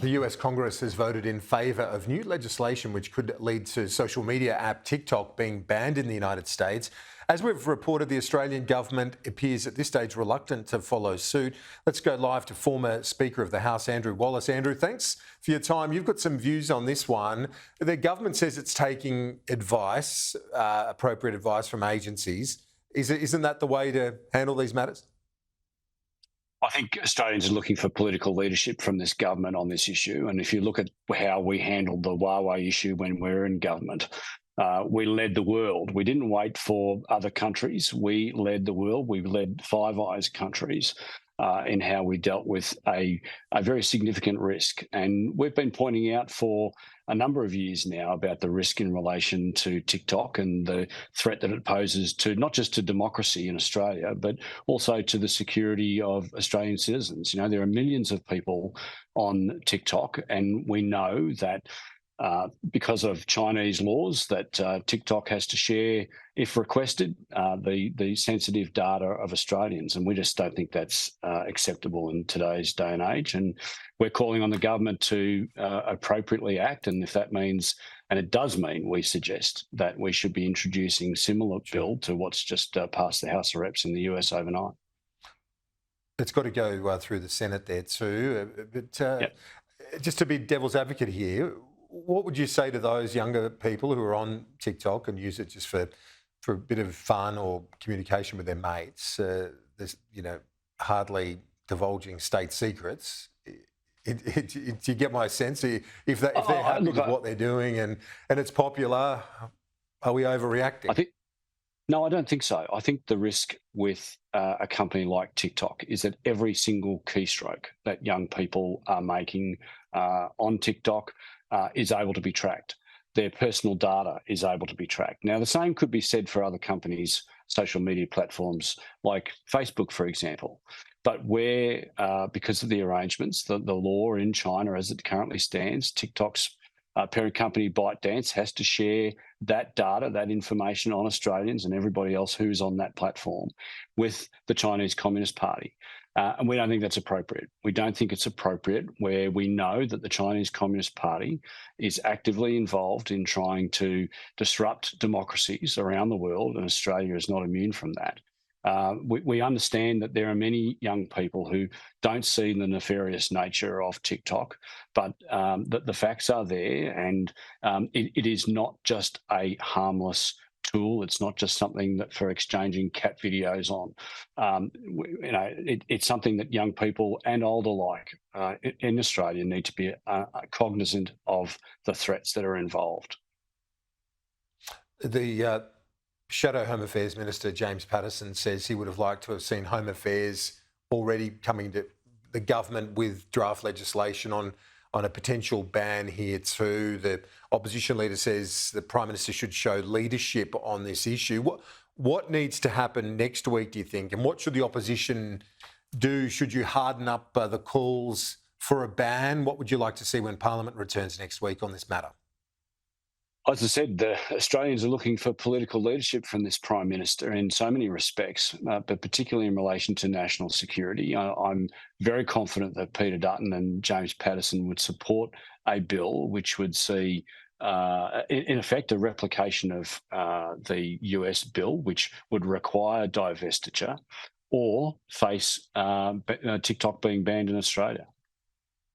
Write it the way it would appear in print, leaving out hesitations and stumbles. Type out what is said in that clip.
The US Congress has voted in favour of new legislation which could lead to social media app TikTok being banned in the United States. As we've reported, the Australian government appears at this stage reluctant to follow suit. Let's go live to former Speaker of the House, Andrew Wallace. Andrew, thanks for your time. You've got some views on this one. The government says it's taking advice, appropriate advice from agencies. Isn't that the way to handle these matters? I think Australians are looking for political leadership from this government on this issue. And if you look at how we handled the Huawei issue when we were in government, we led the world. We didn't wait for other countries. We led the world. We led Five Eyes countries in how we dealt with a very significant risk. And we've been pointing out for a number of years now about the risk in relation to TikTok and the threat that it poses to not just to democracy in Australia, but also to the security of Australian citizens. You know, there are millions of people on TikTok, and we know that because of Chinese laws that TikTok has to share, if requested, the sensitive data of Australians. And we just don't think that's acceptable in today's day and age. And we're calling on the government to appropriately act. And if that means, and it does mean, we suggest that we should be introducing similar bill to what's just passed the House of Reps in the US overnight. It's got to go through the Senate there too. But Yep. Just to be devil's advocate here, what would you say to those younger people who are on TikTok and use it just for a bit of fun or communication with their mates? There's, hardly divulging state secrets. Do you get my sense? If they're happy with what they're doing and it's popular, are we overreacting? No, I don't think so. I think the risk with a company like TikTok is that every single keystroke that young people are making on TikTok is able to be tracked. Their personal data is able to be tracked. Now, the same could be said for other companies' social media platforms like Facebook, for example. But where, because of the arrangements, the law in China as it currently stands, TikTok's parent company ByteDance has to share that data, that information on Australians and everybody else who's on that platform with the Chinese Communist Party. And we don't think that's appropriate. We don't think it's appropriate where we know that the Chinese Communist Party is actively involved in trying to disrupt democracies around the world, and Australia is not immune from that. We understand that there are many young people who don't see the nefarious nature of TikTok, but the facts are there, and it is not just a harmless tool. It's not just something that for exchanging cat videos on. It's something that young people and older alike in Australia need to be cognizant of the threats that are involved. The Shadow Home Affairs Minister James Paterson says he would have liked to have seen Home Affairs already coming to the government with draft legislation on a potential ban here too. The opposition leader says the Prime Minister should show leadership on this issue. What needs to happen next week, do you think? And what should the opposition do? Should you harden up the calls for a ban? What would you like to see when Parliament returns next week on this matter? As I said, the Australians are looking for political leadership from this Prime Minister in so many respects, but particularly in relation to national security. I'm very confident that Peter Dutton and James Paterson would support a bill which would see, in effect, a replication of the US bill, which would require divestiture or face TikTok being banned in Australia.